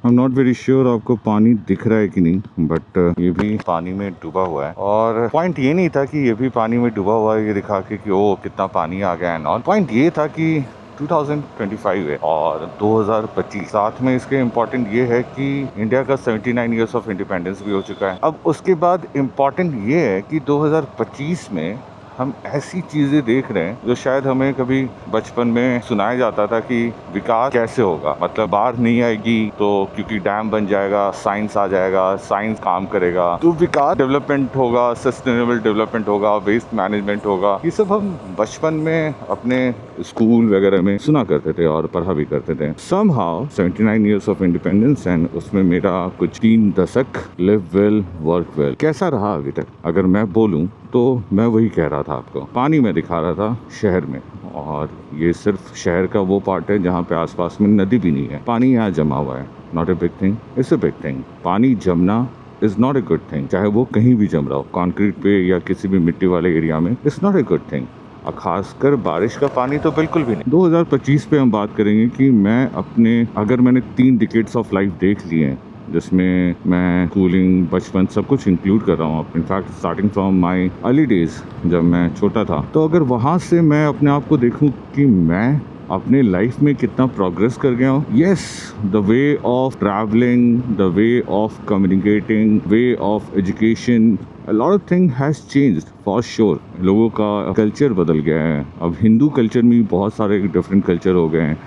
I am not very sure आपको पानी दिख रहा है कि नहीं, बट ये भी पानी में डूबा हुआ है। और पॉइंट ये नहीं था कि ये भी पानी में डूबा हुआ है ये दिखा के कि ओ कितना पानी आ गया है। और पॉइंट ये था कि 2025 है और 2025 साथ में इसके इम्पोर्टेंट ये है कि इंडिया का 79 ईयर्स ऑफ इंडिपेंडेंस भी हो चुका है। अब उसके बाद इम्पोर्टेंट ये है कि 2025 में हम ऐसी चीजें देख रहे हैं जो शायद हमें कभी बचपन में सुनाया जाता था कि विकास कैसे होगा, मतलब बाढ़ नहीं आएगी तो क्योंकि डैम बन जाएगा, साइंस आ जाएगा, साइंस काम करेगा तो विकास डेवलपमेंट होगा, सस्टेनेबल डेवलपमेंट होगा, वेस्ट मैनेजमेंट होगा। ये सब हम बचपन में अपने स्कूल वगैरह में सुना करते थे और पढ़ा भी करते थे। Somehow 79 years of independence and उसमें मेरा कुछ 3 दशक लिव वेल वर्क वेल कैसा रहा अभी तक अगर मैं बोलूं तो मैं वही कह रहा था आपको। पानी में दिखा रहा था शहर में, और ये सिर्फ शहर का वो पार्ट है जहाँ पे आसपास में नदी भी नहीं है। पानी यहाँ जमा हुआ है, not a big thing, it's a big thing. पानी जमना is not a good thing, चाहे वो कहीं भी जम रहा हो, कंक्रीट पे या किसी भी मिट्टी वाले एरिया में, it's not a good thing. और खासकर बारिश का पानी तो बिल्कुल भी नहीं। 2025 पे हम बात करेंगे कि अगर मैंने 3 डिकेड्स ऑफ लाइफ देख लिए हैं जिसमें मैं स्कूलिंग, बचपन सब कुछ इंक्लूड कर रहा हूँ। In fact starting from my early days जब मैं छोटा था, तो अगर वहाँ से मैं अपने आप को देखूँ कि मैं अपने लाइफ में कितना प्रोग्रेस कर गया हूँ। Yes, the way of travelling, the way of communicating, way of education, a lot of thing has changed for sure। लोगों का कल्चर बदल गया है। अब हिंदू कल्चर में भी बहुत सारे डिफरेंट कल्चर हो गए हैं।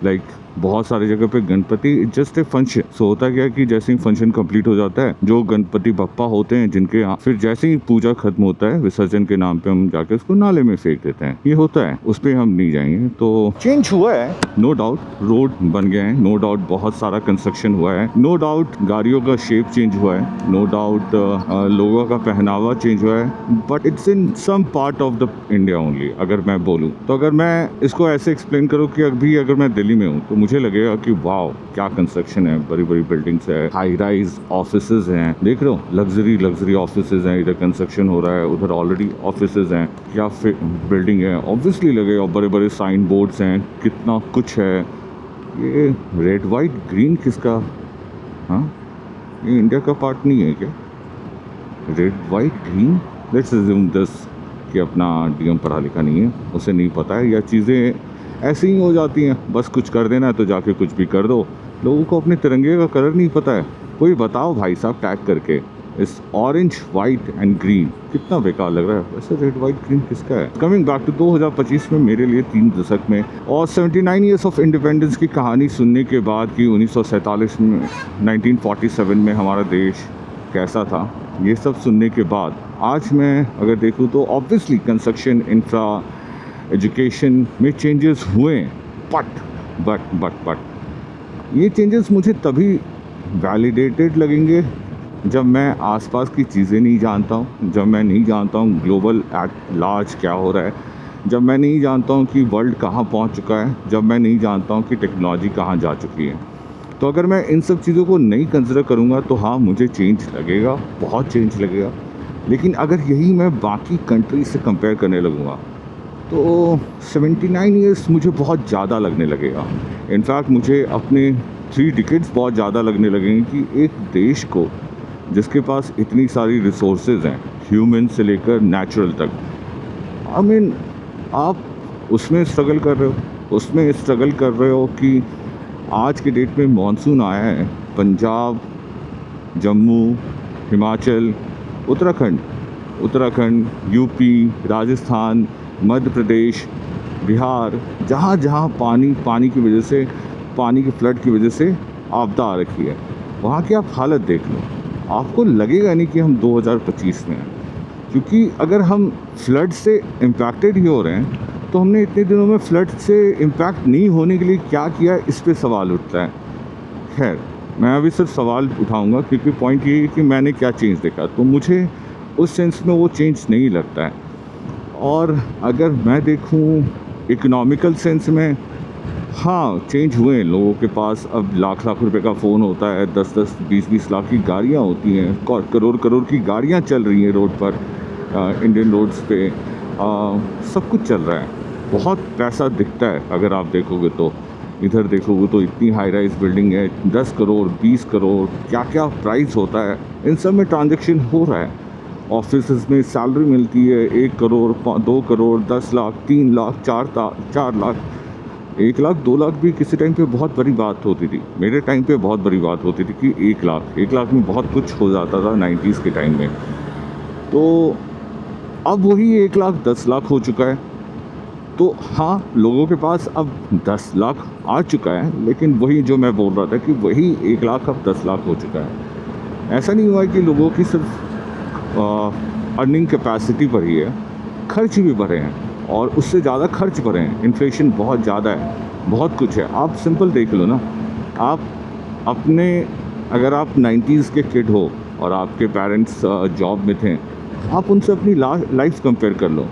लाइक बहुत सारी जगह पे गणपति जस्ट ए फंक्शन। सो होता क्या है कि जैसे ही फंक्शन कंप्लीट हो जाता है, जो गणपति बप्पा होते हैं जिनके यहाँ, फिर जैसे ही पूजा खत्म होता है विसर्जन के नाम पे हम जाके उसको नाले में फेंक देते हैं। ये होता है, उस पर हम नहीं जाएंगे। तो चेंज हुआ है, नो डाउट। रोड बन गए हैं, नो डाउट। बहुत सारा कंस्ट्रक्शन हुआ है, नो डाउट। गाड़ियों का शेप चेंज हुआ है, नो डाउट। लोगों का पहनावा चेंज हुआ है, but it's in some part of the India only. अगर मैं बोलूँ तो, अगर मैं इसको ऐसे एक्सप्लेन करूँ कि अगर मैं दिल्ली में हूँ तो मुझे लगेगा कि वाओ क्या कंस्ट्रक्शन है, बड़ी बड़ी बिल्डिंग्स है, हाई राइज ऑफिसेज हैं, देख रहे हो, लग्जरी ऑफिसेज हैं। इधर कंस्ट्रक्शन हो रहा है, उधर ऑलरेडी ऑफिसेज हैं। क्या बिल्डिंग है, ऑब्वियसली लगेगा। बड़े बड़े साइन बोर्ड्स हैं, कितना कुछ है। ये रेड वाइट ग्रीन किसका? हाँ, ये इंडिया का पार्ट नहीं है क्या? Red white green, let's assume this कि अपना डीएम पढ़ा लिखा नहीं है, उसे नहीं पता है, या चीज़ें ऐसे ही हो जाती हैं। बस कुछ कर देना है तो जाके कुछ भी कर दो। लोगों को अपने तिरंगे का कलर नहीं पता है। कोई बताओ भाई साहब टैग करके, इस ऑरेंज वाइट एंड ग्रीन कितना बेकार लग रहा है। वैसे रेड वाइट ग्रीन किसका है? कमिंग बैक टू 2025 में मेरे लिए 3 दशक में और 79 ईयर्स ऑफ इंडिपेंडेंस की कहानी सुनने के बाद कि 1947 में, 1947 में हमारा देश कैसा था, ये सब सुनने के बाद आज मैं अगर देखूँ तो ऑब्वियसली कंस्ट्रक्शन, इंफ्रा, एजुकेशन में चेंजेस हुए हैं। बट ये चेंजेस मुझे तभी वैलिडेटेड लगेंगे जब मैं आसपास की चीज़ें नहीं जानता हूँ, जब मैं नहीं जानता हूँ ग्लोबल एट लार्ज क्या हो रहा है, जब मैं नहीं जानता हूँ कि वर्ल्ड कहाँ पहुँच चुका है, जब मैं नहीं जानता हूँ कि टेक्नोलॉजी कहाँ जा चुकी है। तो अगर मैं इन सब चीज़ों को नहीं कंसिडर करूँगा तो हाँ, मुझे चेंज लगेगा, बहुत चेंज लगेगा। लेकिन अगर यही मैं बाकी कंट्री से कंपेयर करने लगूँगा तो 79 ईयर्स मुझे बहुत ज़्यादा लगने लगेगा। इनफैक्ट मुझे अपने 3 डिकेड्स बहुत ज़्यादा लगने लगेंगे कि एक देश को जिसके पास इतनी सारी रिसोर्सेज हैं, ह्यूमन से लेकर नेचुरल तक, आई मीन आप उसमें स्ट्रगल कर रहे हो कि आज के डेट में मॉनसून आया है। पंजाब, जम्मू, हिमाचल, उत्तराखंड, यूपी, राजस्थान, मध्य प्रदेश, बिहार, जहाँ जहाँ पानी की वजह से, पानी के फ्लड की वजह से आपदा आ रखी है, वहाँ की आप हालत देख लो। आपको लगेगा नहीं कि हम 2025 में हैं, क्योंकि अगर हम फ्लड से इम्पैक्टेड ही हो रहे हैं तो हमने इतने दिनों में फ्लड से इम्पैक्ट नहीं होने के लिए क्या किया, इस पे सवाल उठता है। खैर, मैं अभी सिर्फ सवाल उठाऊंगा क्योंकि पॉइंट ये है कि मैंने क्या चेंज देखा, तो मुझे उस सेंस में वो चेंज नहीं लगता है। और अगर मैं देखूं इकोनॉमिकल सेंस में, हाँ चेंज हुए हैं। लोगों के पास अब लाख रुपए का फ़ोन होता है, 10-10, 20-20 लाख की गाड़ियाँ होती हैं, करोड़ की गाड़ियाँ चल रही हैं रोड पर, इंडियन रोड्स पे, सब कुछ चल रहा है। बहुत पैसा दिखता है अगर आप देखोगे तो। इधर देखोगे तो इतनी हाई राइज बिल्डिंग है, 10 करोड़ 20 करोड़ क्या क्या प्राइस होता है, इन सब में ट्रांजेक्शन हो रहा है। ऑफिस में सैलरी मिलती है 1 करोड़ 2 करोड़ 10 लाख 3 लाख 4 लाख 1 लाख 2 लाख भी किसी टाइम पे बहुत बड़ी बात होती थी। मेरे टाइम पे बहुत बड़ी बात होती थी कि 1 लाख में बहुत कुछ हो जाता था 90s के टाइम में। तो अब वही 1 लाख 10 लाख हो चुका है। तो हाँ, लोगों के पास अब 10 लाख आ चुका है, लेकिन वही जो मैं बोल रहा था कि वही 1 लाख अब 10 लाख हो चुका है। ऐसा नहीं हुआ कि लोगों की सिर्फ अर्निंग कैपेसिटी बढ़ी है, खर्च भी बढ़े हैं और उससे ज़्यादा खर्च बढ़े हैं। इन्फ्लेशन बहुत ज़्यादा है, बहुत कुछ है। आप सिंपल देख लो ना, आप अपने अगर आप 90s के किड हो और आपके पेरेंट्स जॉब में थे, आप उनसे अपनी लाइफ कंपेयर कर लो।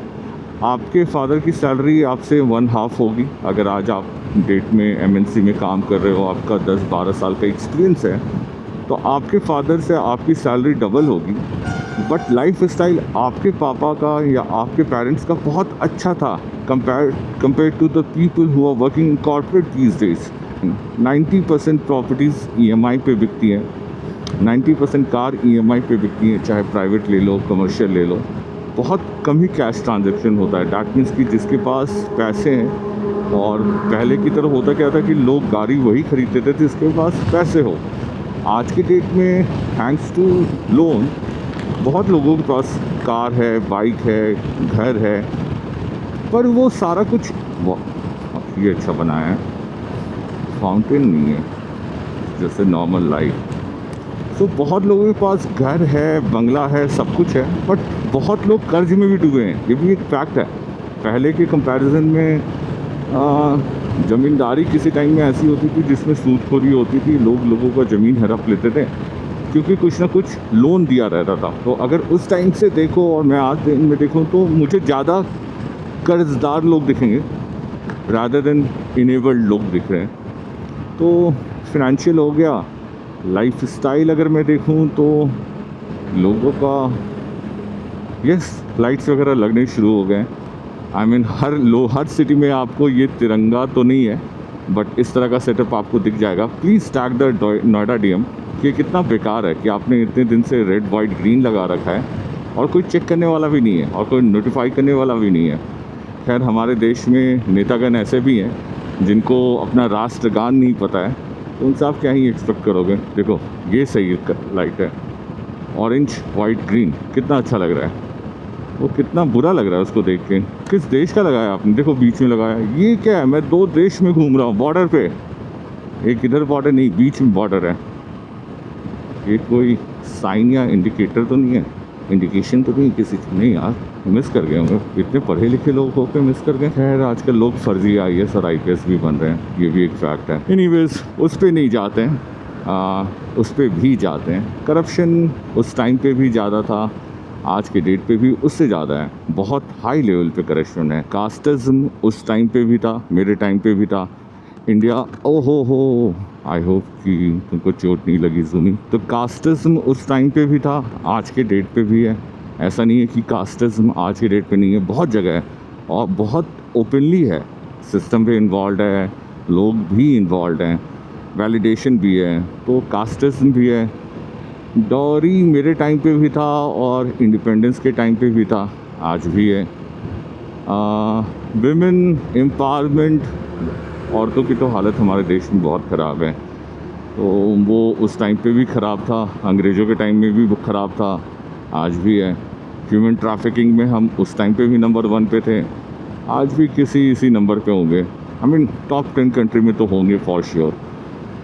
आपके फादर की सैलरी आपसे 1/2 होगी। अगर आज आप डेट में MNC में काम कर रहे हो, आपका 10-12 साल का एक्सपीरियंस है, तो आपके फादर से आपकी सैलरी डबल होगी। बट लाइफ स्टाइल आपके पापा का या आपके पेरेंट्स का बहुत अच्छा था compare to the people who are working in corporate these days. 90% properties EMI पे बिकती हैं, 90% कार EMI पे बिकती हैं, चाहे प्राइवेट ले लो कमर्शियल ले लो। बहुत कम ही कैश ट्रांजेक्शन होता है। डैट मीन्स कि जिसके पास पैसे हैं, और पहले की तरह होता क्या था कि लोग गाड़ी वही खरीदते थे जिसके पास पैसे हो। आज की डेट में थैंक्स टू लोन बहुत लोगों के पास कार है, बाइक है, घर है, पर वो सारा कुछ ये अच्छा बनाया है, फाउंटेन नहीं है जैसे नॉर्मल लाइफ। तो बहुत लोगों के पास घर है, बंगला है, सब कुछ है, बट बहुत लोग कर्ज में भी डूबे हैं। ये भी एक फैक्ट है। पहले के कंपैरिजन में ज़मींदारी किसी टाइम में ऐसी होती थी जिसमें सूदखोरी होती थी, लोगों का ज़मीन हड़प लेते थे क्योंकि कुछ ना कुछ लोन दिया रहता था। तो अगर उस टाइम से देखो और मैं आज दिन में देखूँ तो मुझे ज़्यादा कर्जदार लोग दिखेंगे रादर देन इनेबल्ड लोग दिख रहे हैं। तो फिनेंशियल हो गया। लाइफ स्टाइल अगर मैं देखूं तो लोगों का लाइट्स वगैरह लगने शुरू हो गए। आई मीन हर सिटी में आपको ये तिरंगा तो नहीं है, बट इस तरह का सेटअप आपको दिख जाएगा। Please tag the Noida DM कि कितना बेकार है कि आपने इतने दिन से रेड वाइट ग्रीन लगा रखा है और कोई चेक करने वाला भी नहीं है और कोई नोटिफाई करने वाला भी नहीं है। खैर, हमारे देश में नेतागण ऐसे भी हैं जिनको अपना राष्ट्रगान नहीं पता है, तो उनसे आप क्या ही एक्सपेक्ट करोगे। देखो, ये सही लाइट है, ऑरेंज वाइट ग्रीन, कितना अच्छा लग रहा है। वो कितना बुरा लग रहा है उसको देख के। किस देश का लगाया आपने? देखो बीच में लगाया। ये क्या है? मैं 2 देश में घूम रहा हूँ बॉर्डर पे। एक इधर बॉर्डर नहीं, बीच में बॉर्डर है। ये कोई साइन या इंडिकेटर तो नहीं है, इंडिकेशन तो नहीं किसी चीज़? नहीं यार, मिस कर गए होंगे। इतने पढ़े लिखे लोग होकर मिस कर गए। खैर, आजकल लोग फर्जी IAS और IPS भी बन रहे हैं, ये भी एक फैक्ट है। एनीवेज, उस पर नहीं जाते हैं, उस पर भी जाते हैं। करप्शन उस टाइम पे भी ज़्यादा था, आज के डेट पे भी उससे ज़्यादा है। बहुत हाई लेवल पे करप्शन है। कास्टिज्म उस टाइम पे भी था, मेरे टाइम पे भी था। इंडिया, हो आई होप कि तुमको चोट नहीं लगी सुनी। तो कास्टिज्म उस टाइम पे भी था, आज के डेट पे भी है। ऐसा नहीं है कि कास्टिज्म आज के डेट पे नहीं है, बहुत जगह है और बहुत ओपनली है। सिस्टम पे इन्वॉल्व है, लोग भी इन्वॉल्व हैं, वैलिडेशन भी है। तो कास्टिज्म भी है। डॉरी मेरे टाइम पे भी था और इंडिपेंडेंस के टाइम पे भी था, आज भी है। विमेन एम्पावरमेंट, औरतों की तो हालत हमारे देश में बहुत ख़राब है। तो वो उस टाइम पे भी ख़राब था, अंग्रेज़ों के टाइम में भी वो ख़राब था, आज भी है। ह्यूमन ट्रैफिकिंग में हम उस टाइम पे भी नंबर 1 पे थे, आज भी इसी नंबर पे होंगे। आई मीन टॉप 10 कंट्री में तो होंगे फॉर श्योर।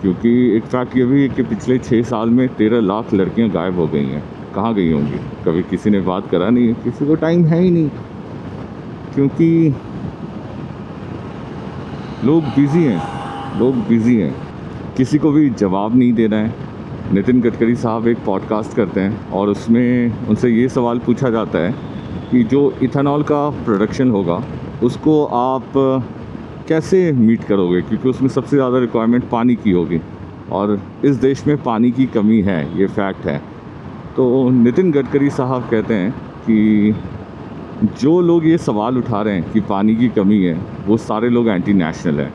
क्योंकि एक फैक्ट ये भी है कि पिछले 6 साल में 13 लाख लड़कियां गायब हो गई हैं। कहाँ गई होंगी? कभी किसी ने बात करा नहीं है, किसी को टाइम है ही नहीं, क्योंकि लोग बिज़ी हैं, किसी को भी जवाब नहीं देना है। नितिन गडकरी साहब एक पॉडकास्ट करते हैं और उसमें उनसे ये सवाल पूछा जाता है कि जो इथेनॉल का प्रोडक्शन होगा उसको आप कैसे मीट करोगे, क्योंकि उसमें सबसे ज़्यादा रिक्वायरमेंट पानी की होगी और इस देश में पानी की कमी है, ये फैक्ट है। तो नितिन गडकरी साहब कहते हैं कि जो लोग ये सवाल उठा रहे हैं कि पानी की कमी है, वो सारे लोग एंटी नेशनल हैं।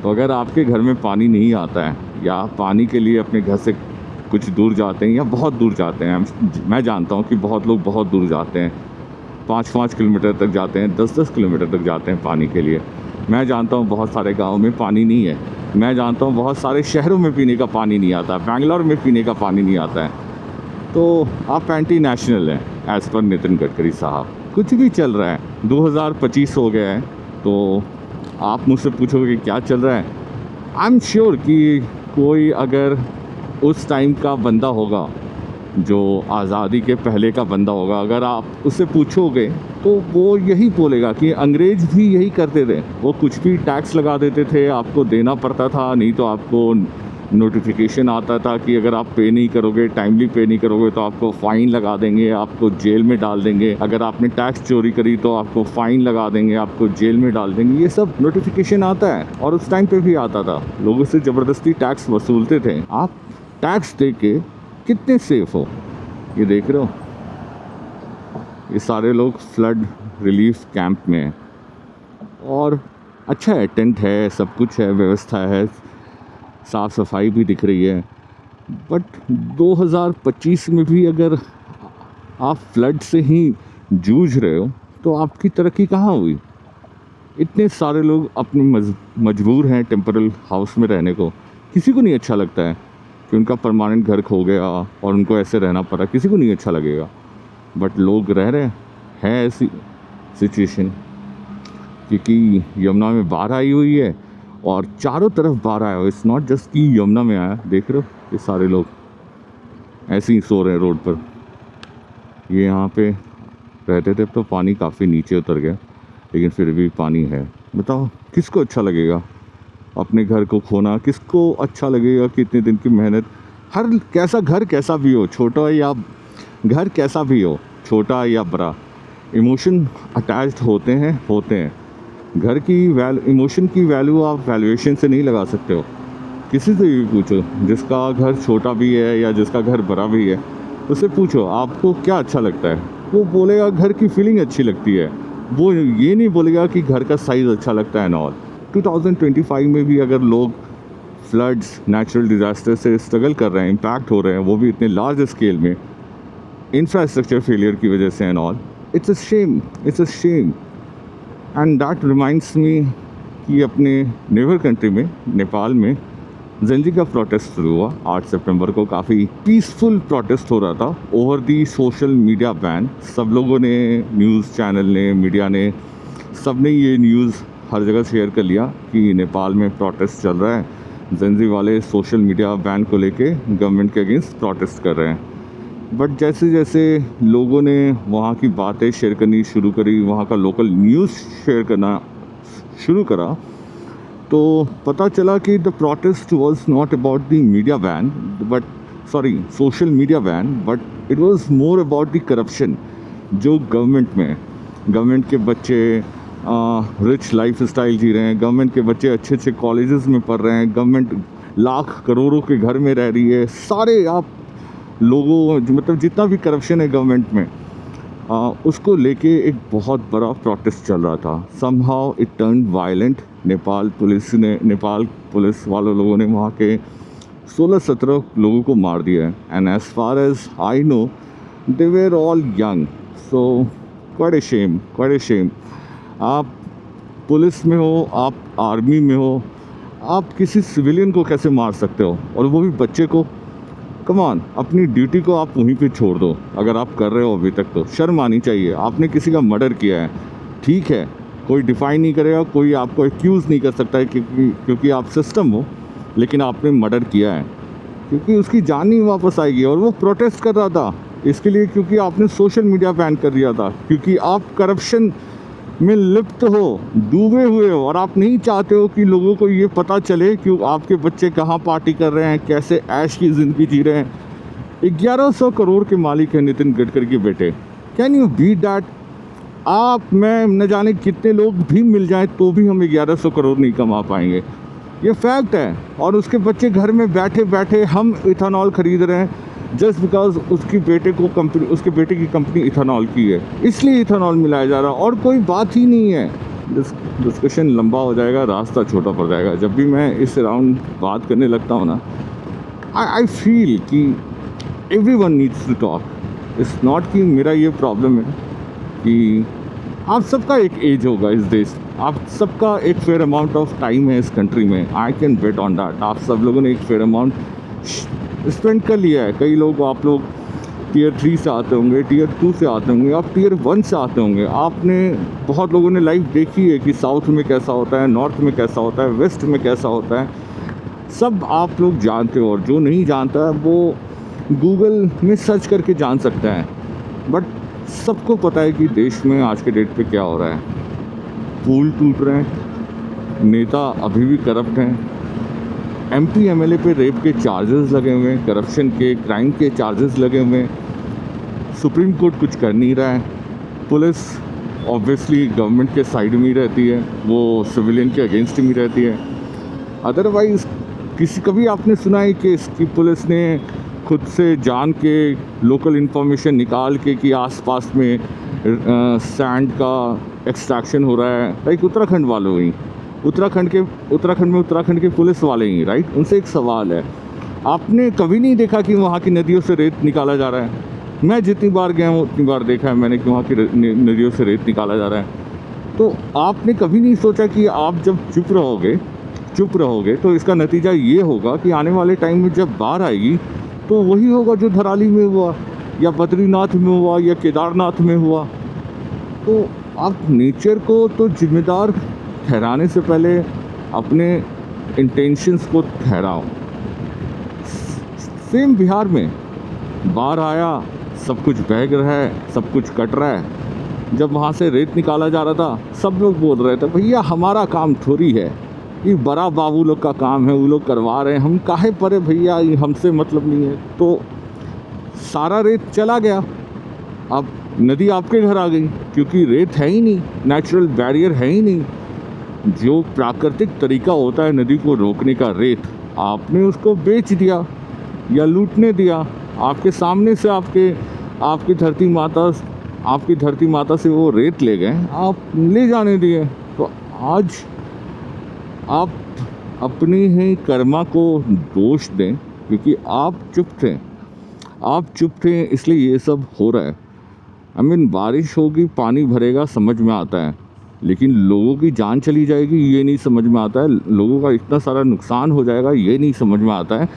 तो अगर आपके घर में पानी नहीं आता है या पानी के लिए अपने घर से कुछ दूर जाते हैं या बहुत दूर जाते हैं, मैं जानता हूँ कि बहुत लोग बहुत दूर जाते हैं, 5-5 किलोमीटर तक जाते हैं, 10-10 किलोमीटर तक जाते हैं पानी के लिए। मैं जानता हूँ बहुत सारे गाँव में पानी नहीं है। मैं जानता हूँ बहुत सारे शहरों में पीने का पानी नहीं आता, बेंगलोर में पीने का पानी नहीं आता है। तो आप एंटी नेशनल हैं एज़ पर नितिन गडकरी साहब। कुछ भी चल रहा है, 2025 हो गया है, तो आप मुझसे पूछोगे कि क्या चल रहा है। आई एम श्योर कि कोई अगर उस टाइम का बंदा होगा, जो आज़ादी के पहले का बंदा होगा, अगर आप उससे पूछोगे तो वो यही बोलेगा कि अंग्रेज़ भी यही करते थे। वो कुछ भी टैक्स लगा देते थे, आपको देना पड़ता था, नहीं तो आपको नोटिफिकेशन आता था कि अगर आप पे नहीं करोगे, टाइमली पे नहीं करोगे तो आपको फ़ाइन लगा देंगे, आपको जेल में डाल देंगे। अगर आपने टैक्स चोरी करी तो आपको फ़ाइन लगा देंगे, आपको जेल में डाल देंगे। ये सब नोटिफिकेशन आता है और उस टाइम पे भी आता था। लोगों से ज़बरदस्ती टैक्स वसूलते थे। आप टैक्स दे के कितने सेफ हो, ये देख रहे हो। ये सारे लोग फ्लड रिलीफ कैंप में हैं और अच्छा है, टेंट है, सब कुछ है, व्यवस्था है, साफ़ सफाई भी दिख रही है। बट 2025 में भी अगर आप फ्लड से ही जूझ रहे हो तो आपकी तरक्की कहाँ हुई। इतने सारे लोग अपने मजबूर हैं टेम्परल हाउस में रहने को। किसी को नहीं अच्छा लगता है कि उनका परमानेंट घर खो गया और उनको ऐसे रहना पड़ा, किसी को नहीं अच्छा लगेगा। बट लोग रह रहे हैं ऐसी सिचुएशन, क्योंकि यमुना में बाढ़ आई हुई है और चारों तरफ बाढ़ आया हुआ। इट्स नॉट जस्ट कि यमुना में आया। देख रहे हो ये सारे लोग ऐसे ही सो रहे हैं रोड पर। ये यहाँ पे रहते थे तो पानी काफ़ी नीचे उतर गया, लेकिन फिर भी पानी है। बताओ किसको अच्छा लगेगा अपने घर को खोना, किसको अच्छा लगेगा कि इतने दिन की मेहनत। हर कैसा घर कैसा भी हो, छोटा या घर कैसा भी हो, छोटा या बड़ा, इमोशन अटैच्ड होते हैं। घर की इमोशन की वैल्यू आप वैल्यूएशन से नहीं लगा सकते हो। किसी से भी पूछो, जिसका घर छोटा भी है या जिसका घर बड़ा भी है, उससे पूछो आपको क्या अच्छा लगता है। वो बोलेगा घर की फीलिंग अच्छी लगती है, वो ये नहीं बोलेगा कि घर का साइज़ अच्छा लगता है। और 2025 में भी अगर लोग फ्लड्स, नेचुरल डिज़ास्टर से स्ट्रगल कर रहे हैं, इम्पैक्ट हो रहे हैं, वो भी इतने लार्ज स्केल में, इंफ्रास्ट्रक्चर फेलियर की वजह से and all, it's a shame. And that reminds me कि अपने नेबर कंट्री में, नेपाल में जेंजी का प्रोटेस्ट शुरू हुआ 8 सितंबर को। काफ़ी पीसफुल प्रोटेस्ट हो रहा था over the social media ban. सब लोगों ने, न्यूज़ चैनल ने, मीडिया ने, सब ने ये न्यूज़ हर जगह शेयर कर लिया कि नेपाल में प्रोटेस्ट चल रहा है, जेंजी वाले सोशल मीडिया बैन को लेके गवर्नमेंट के अगेंस्ट प्रोटेस्ट कर रहे हैं। बट जैसे जैसे लोगों ने वहाँ की बातें शेयर करनी शुरू करी, वहाँ का लोकल न्यूज़ शेयर करना शुरू करा, तो पता चला कि the protest was not about the media ban, but social media ban, but it was more about the corruption जो गवर्नमेंट में। गवर्नमेंट के बच्चे रिच लाइफ स्टाइल जी रहे हैं, गवर्नमेंट के बच्चे अच्छे अच्छे कॉलेजेस में पढ़ रहे हैं, गवर्नमेंट लाख करोड़ों के घर में रह रही है। सारे आप लोगों, मतलब जितना भी करप्शन है गवर्नमेंट में, उसको लेके एक बहुत बड़ा प्रोटेस्ट चल रहा था। Somehow it turn violent. Nepal police वालों लोगों ने वहाँ के 16-17 लोगों को मार दिया है। And as far as I know they were all young, so quite a shame. आप पुलिस में हो, आप आर्मी में हो, आप किसी सिविलियन को कैसे मार सकते हो, और वो भी बच्चे को। कम ऑन, अपनी ड्यूटी को आप वहीं पे छोड़ दो। अगर आप कर रहे हो अभी तक तो शर्म आनी चाहिए। आपने किसी का मर्डर किया है, ठीक है, कोई डिफाइन नहीं करेगा, कोई आपको एक्यूज़ नहीं कर सकता है क्योंकि आप सिस्टम हो, लेकिन आपने मर्डर किया है, क्योंकि उसकी जान नहीं वापस आएगी। और वो प्रोटेस्ट कर रहा था इसके लिए क्योंकि आपने सोशल मीडिया बैन कर दिया था, क्योंकि आप करप्शन में लिप्त हो, डूबे हुए हो, और आप नहीं चाहते हो कि लोगों को ये पता चले कि आपके बच्चे कहाँ पार्टी कर रहे हैं, कैसे ऐश की ज़िंदगी जी रहे हैं। 1100 करोड़ के मालिक हैं नितिन गडकरी के बेटे। Can you beat that? आप, मैं न जाने कितने लोग भी मिल जाएं तो भी हम 1100 करोड़ नहीं कमा पाएंगे, ये फैक्ट है। और उसके बच्चे घर में बैठे बैठे हम इथेनॉल ख़रीद रहे हैं जस्ट बिकॉज उसके बेटे की कंपनी इथेनॉल की है, इसलिए इथेनॉल मिलाया जा रहा है, और कोई बात ही नहीं है। डिस्कशन लंबा हो जाएगा, रास्ता छोटा पड़ जाएगा। जब भी मैं इस राउंड बात करने लगता हूँ ना, आई फील कि everyone needs to talk. It's not कि मेरा ये प्रॉब्लम है कि आप सबका एक एज होगा इस देश, आप सबका एक फेयर अमाउंट ऑफ टाइम है इस कंट्री में। I can bet on that. आप सब लोगों ने एक फेयर अमाउंट स्पेंड कर लिया है। कई लोग, आप लोग टियर 3 से आते होंगे, टियर 2 से आते होंगे, आप टियर 1 से आते होंगे। आपने, बहुत लोगों ने लाइफ देखी है कि साउथ में कैसा होता है, नॉर्थ में कैसा होता है, वेस्ट में कैसा होता है, सब आप लोग जानते हो। और जो नहीं जानता है वो गूगल में सर्च करके जान सकता है। बट सबको पता है कि देश में आज के डेट पे क्या हो रहा है। पुल टूट रहे हैं, नेता अभी भी करप्ट हैं, MP MLA पे रेप के चार्जेस लगे हुए हैं, करप्शन के, क्राइम के चार्जेस लगे हुए हैं। सुप्रीम कोर्ट कुछ कर नहीं रहा है। पुलिस ऑब्वियसली गवर्नमेंट के साइड में ही रहती है, वो सिविलियन के अगेंस्ट ही रहती है। अदरवाइज़ कभी आपने सुना है कि इसकी पुलिस ने खुद से जान के लोकल इन्फॉर्मेशन निकाल के कि आसपास में सैंड का एक्सट्रैक्शन हो रहा है? लाइक उत्तराखंड वालों ही, उत्तराखंड में उत्तराखंड के पुलिस वाले ही, राइट? उनसे एक सवाल है, आपने कभी नहीं देखा कि वहाँ की नदियों से रेत निकाला जा रहा है? मैं जितनी बार गया हूँ उतनी बार देखा है मैंने कि वहाँ की नदियों से रेत निकाला जा रहा है। तो आपने कभी नहीं सोचा कि आप जब चुप रहोगे तो इसका नतीजा ये होगा कि आने वाले टाइम में जब बाढ़ आएगी तो वही होगा जो धराली में हुआ, या बद्रीनाथ में हुआ, या केदारनाथ में हुआ। तो आप नेचर को तो जिम्मेदार ठहराने से पहले अपने इंटेंशंस को ठहराओ। सेम बिहार में बाढ़ आया, सब कुछ बह रहा है, सब कुछ कट रहा है। जब वहाँ से रेत निकाला जा रहा था, सब लोग बोल रहे थे भैया हमारा काम थोड़ी है, ये बड़ा बाबू लोग का काम है, वो लोग करवा रहे हैं, हम काहे परे भैया, ये हमसे मतलब नहीं है। तो सारा रेत चला गया, अब नदी आपके घर आ गई, क्योंकि रेत है ही नहीं, नेचुरल बैरियर है ही नहीं। जो प्राकृतिक तरीका होता है नदी को रोकने का, रेत, आपने उसको बेच दिया या लूटने दिया। आपके सामने से आपकी धरती माता से वो रेत ले गए, आप ले जाने दिए। तो आज आप अपनी ही कर्मा को दोष दें, क्योंकि आप चुप थे इसलिए ये सब हो रहा है। बारिश होगी, पानी भरेगा, समझ में आता है, लेकिन लोगों की जान चली जाएगी ये नहीं समझ में आता है। लोगों का इतना सारा नुकसान हो जाएगा ये नहीं समझ में आता है।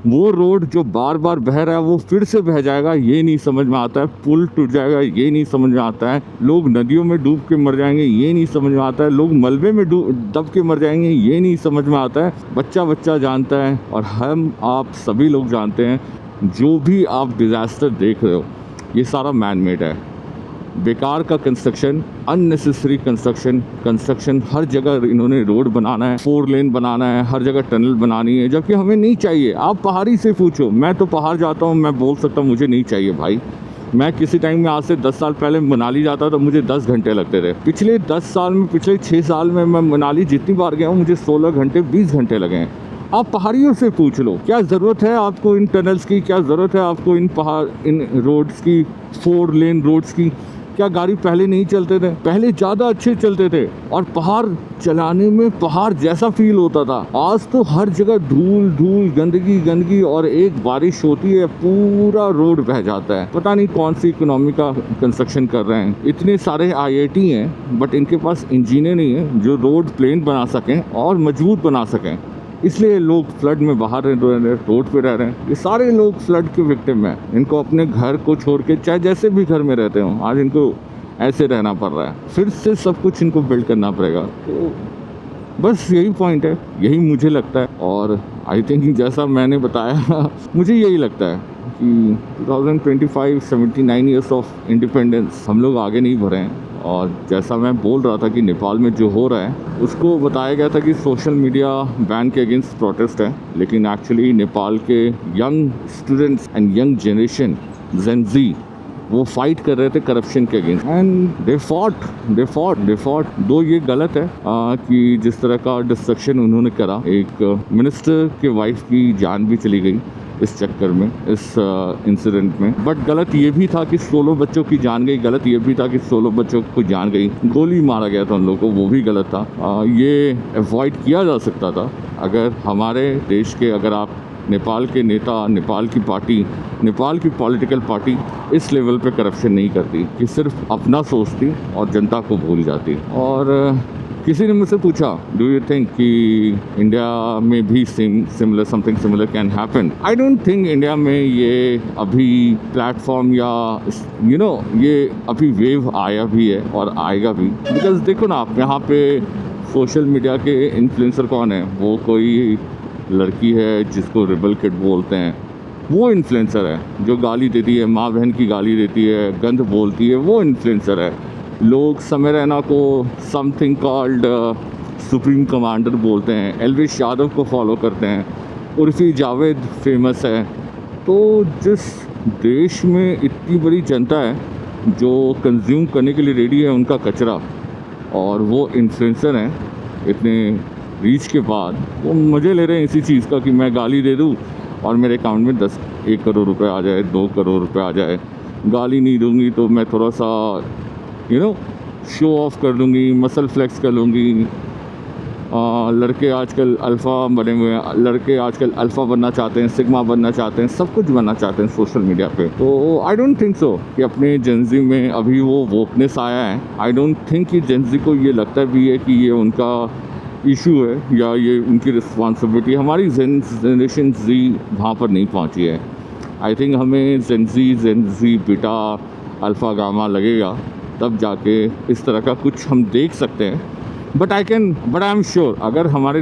वो रोड जो बार बार बह रहा है वो फिर से बह जाएगा ये नहीं समझ में आता है। पुल टूट जाएगा ये नहीं समझ में आता है। लोग नदियों में डूब के मर जाएंगे ये नहीं समझ में आता है। लोग मलबे में दब के मर जाएंगे ये नहीं समझ में आता है। बच्चा जानता है और हम आप सभी लोग जानते हैं, जो भी आप डिज़ास्टर देख रहे हो ये सारा मैन मेड है। बेकार का कंस्ट्रक्शन, अननेसेसरी कंस्ट्रक्शन, हर जगह इन्होंने रोड बनाना है, 4 लेन बनाना है, हर जगह टनल बनानी है, जबकि हमें नहीं चाहिए। आप पहाड़ी से पूछो, मैं तो पहाड़ जाता हूँ, मैं बोल सकता हूँ मुझे नहीं चाहिए भाई। मैं किसी टाइम में, आज से 10 साल पहले मनाली जाता तो मुझे 10 घंटे लगते थे। पिछले 6 साल में मैं मनाली जितनी बार गया हूँ मुझे 16 घंटे 20 घंटे लगे हैं। आप पहाड़ियों से पूछ लो, क्या ज़रूरत है आपको इन टनल्स की, क्या ज़रूरत है आपको इन रोड्स की, 4 लेन रोड्स की? क्या गाड़ी पहले नहीं चलते थे? पहले ज़्यादा अच्छे चलते थे और पहाड़ चलाने में पहाड़ जैसा फील होता था। आज तो हर जगह धूल, गंदगी और एक बारिश होती है पूरा रोड बह जाता है। पता नहीं कौन सी इकोनॉमी का कंस्ट्रक्शन कर रहे हैं। इतने सारे IIT हैं बट इनके पास इंजीनियर नहीं है जो रोड प्लेन बना सकें और मजबूत बना सकें। इसलिए लोग फ्लड में बाहर रोड पे रह रहे हैं। ये सारे लोग फ्लड के विक्टिम हैं। इनको अपने घर को छोड़ के, चाहे जैसे भी घर में रहते हो, आज इनको ऐसे रहना पड़ रहा है। फिर से सब कुछ इनको बिल्ड करना पड़ेगा। तो बस यही पॉइंट है, यही मुझे लगता है। और आई थिंक जैसा मैंने बताया मुझे यही लगता है कि 2025 79 ईयर्स ऑफ इंडिपेंडेंस, हम लोग आगे नहीं बढ़े हैं। और जैसा मैं बोल रहा था कि नेपाल में जो हो रहा है उसको बताया गया था कि सोशल मीडिया बैन के अगेंस्ट प्रोटेस्ट है, लेकिन एक्चुअली नेपाल के young students and young generation Gen Z वो फाइट कर रहे थे करप्शन के अगेंस्ट एंड दे फॉट दो ये गलत है कि जिस तरह का डिस्ट्रक्शन उन्होंने करा, एक मिनिस्टर के वाइफ की जान भी चली गई इस चक्कर में, इस इंसिडेंट में। बट गलत ये भी था कि 16 बच्चों की जान गई, गलत ये भी था कि 16 बच्चों को जान गई, गोली मारा गया था उन लोगों को, वो भी गलत था। ये अवॉइड किया जा सकता था अगर हमारे देश के, अगर आप नेपाल के नेता, नेपाल की पार्टी, नेपाल की पॉलिटिकल पार्टी इस लेवल पे करप्शन नहीं करती कि सिर्फ अपना सोचती और जनता को भूल जाती। और किसी ने मुझसे पूछा, डू यू थिंक कि इंडिया में भी something similar can happen? I don't think India में ये अभी प्लेटफॉर्म या ये अभी वेव आया भी है और आएगा भी। बिकॉज देखो ना, आप यहाँ पे सोशल मीडिया के इन्फ्लुएंसर कौन है? वो कोई लड़की है जिसको रिबल किड बोलते हैं, वो इन्फ्लुएंसर है। जो गाली देती है, माँ बहन की गाली देती है, गंद बोलती है, वो इन्फ्लुएंसर है। लोग समय रैना को समथिंग कॉल्ड सुप्रीम कमांडर बोलते हैं, एलविश यादव को फॉलो करते हैं, उर्फी जावेद फेमस है। तो जिस देश में इतनी बड़ी जनता है जो कंज्यूम करने के लिए रेडी है उनका कचरा, और वो इन्फ्लुएंसर हैं इतने रीच के बाद, वो मज़े ले रहे हैं इसी चीज़ का कि मैं गाली दे दूँ और मेरे अकाउंट में 1 करोड़ रुपए आ जाए, 2 करोड़ रुपए आ जाए। गाली नहीं दूंगी तो मैं थोड़ा सा शो ऑफ कर लूँगी, मसल फ्लेक्स कर लूँगी। लड़के आजकल अल्फ़ा बने हुए हैं, लड़के आजकल अल्फ़ा बनना चाहते हैं, सिग्मा बनना चाहते हैं, सब कुछ बनना चाहते हैं सोशल मीडिया पे। तो आई डोंट थिंक सो कि अपने जेंजी में अभी वो वोकनेस आया है। आई डोंट थिंक कि जेंजी को ये लगता भी है कि ये उनका इशू है या ये उनकी रिस्पॉन्सिबिलिटी। हमारी जनरेशन जी वहाँ पर नहीं पहुँची है। आई थिंक हमें जेंजी बीटा अल्फ़ा गामा लगेगा, तब जाके इस तरह का कुछ हम देख सकते हैं। बट आई एम श्योर अगर हमारे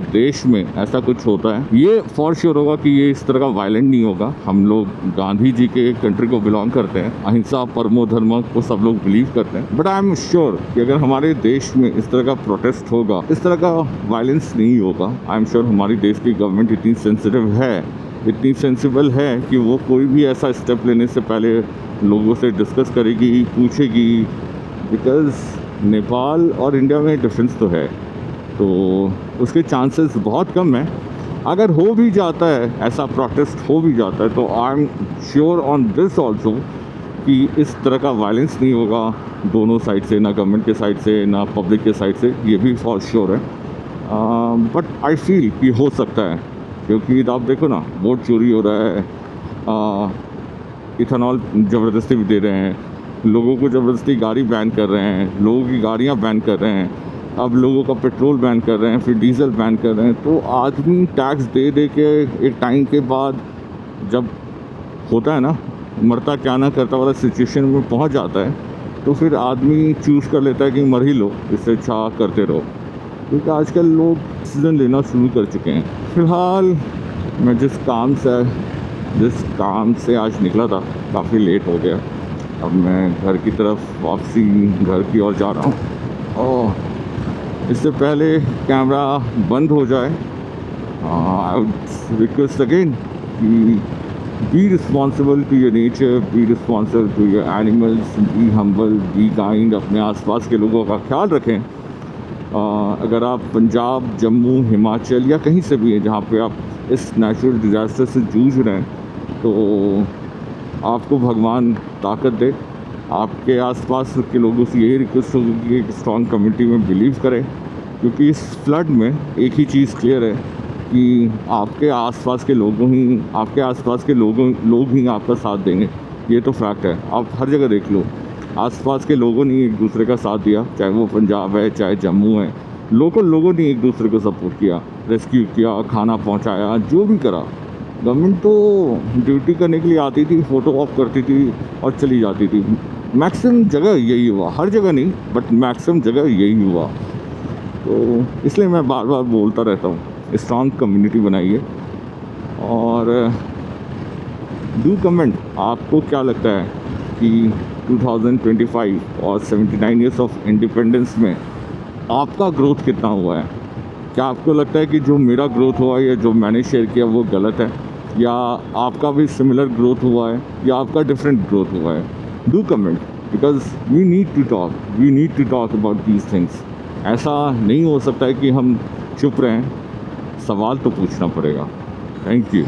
देश में ऐसा कुछ होता है, ये फॉर श्योर होगा कि ये इस तरह का वायलेंट नहीं होगा। हम लोग गांधी जी के कंट्री को बिलोंग करते हैं, अहिंसा परमो धर्म को सब लोग बिलीव करते हैं। बट आई एम श्योर कि अगर हमारे देश में इस तरह का प्रोटेस्ट होगा, इस तरह का वायलेंस नहीं होगा। आई एम श्योर हमारी देश की गवर्नमेंट इतनी सेंसिटिव है, इतनी सेंसिबल है कि वो कोई भी ऐसा स्टेप लेने से पहले लोगों से डिस्कस करेगी, पूछेगी। बिकॉज़ नेपाल और इंडिया में डिफरेंस तो है, तो उसके चांसेस बहुत कम हैं। अगर हो भी जाता है, ऐसा प्रोटेस्ट हो भी जाता है, तो I am sure on this also कि इस तरह का वायलेंस नहीं होगा दोनों साइड से, ना गवर्नमेंट के साइड से ना पब्लिक के साइड से, ये भी फॉर श्योर है। बट आई फील कि हो सकता है, क्योंकि आप देखो ना, वोट चोरी हो रहा है, इथेनॉल ज़बरदस्ती भी दे रहे हैं, लोगों को ज़बरदस्ती गाड़ी बैन कर रहे हैं, लोगों की गाड़ियां बैन कर रहे हैं, अब लोगों का पेट्रोल बैन कर रहे हैं, फिर डीजल बैन कर रहे हैं। तो आदमी टैक्स दे दे के एक टाइम के बाद जब होता है ना, मरता क्या ना करता वाला सिचुएशन में पहुंच जाता है, तो फिर आदमी चूज़ कर लेता है कि मर ही लो, इससे अच्छा करते रहो। क्योंकि आजकल लोग डिसीजन लेना शुरू कर चुके हैं। फ़िलहाल मैं जिस काम से आज निकला था, काफ़ी लेट हो गया। अब मैं घर की तरफ वापसी, घर की ओर जा रहा हूँ। और इससे पहले कैमरा बंद हो जाए, आई वुड रिक्वेस्ट अगेन कि be responsible to your nature, be responsible to your animals, be humble, be kind. अपने आसपास के लोगों का ख्याल रखें। अगर आप पंजाब, जम्मू, हिमाचल या कहीं से भी हैं जहाँ पे आप इस नेचुरल डिज़ास्टर से जूझ रहे हैं, तो आपको भगवान ताकत दे। आपके आसपास के लोगों से यही रिक्वेस्ट होगी कि एक स्ट्रॉन्ग कम्युनिटी में बिलीव करें, क्योंकि इस फ्लड में एक ही चीज़ क्लियर है कि आपके आसपास के लोग ही आपका साथ देंगे। ये तो फैक्ट है। आप हर जगह देख लो, आसपास के लोगों ने एक दूसरे का साथ दिया, चाहे वो पंजाब है, चाहे जम्मू है। लोगों ने एक दूसरे को सपोर्ट किया, रेस्क्यू किया, खाना पहुँचाया, जो भी करा। गवर्नमेंट तो ड्यूटी करने के लिए आती थी, फ़ोटो ऑफ करती थी और चली जाती थी। मैक्सिमम जगह यही हुआ, हर जगह नहीं बट मैक्सिमम जगह यही हुआ। तो इसलिए मैं बार बार बोलता रहता हूँ, स्ट्रॉन्ग कम्युनिटी बनाइए। और डू कमेंट, आपको क्या लगता है कि 2025 और 79 ईयर्स ऑफ इंडिपेंडेंस में आपका ग्रोथ कितना हुआ है? क्या आपको लगता है कि जो मेरा ग्रोथ हुआ या जो मैंने शेयर किया वो गलत है? या आपका भी सिमिलर ग्रोथ हुआ है या आपका डिफरेंट ग्रोथ हुआ है, do comment, because we need to talk about these things. ऐसा नहीं हो सकता है कि हम चुप रहें, सवाल तो पूछना पड़ेगा। Thank you.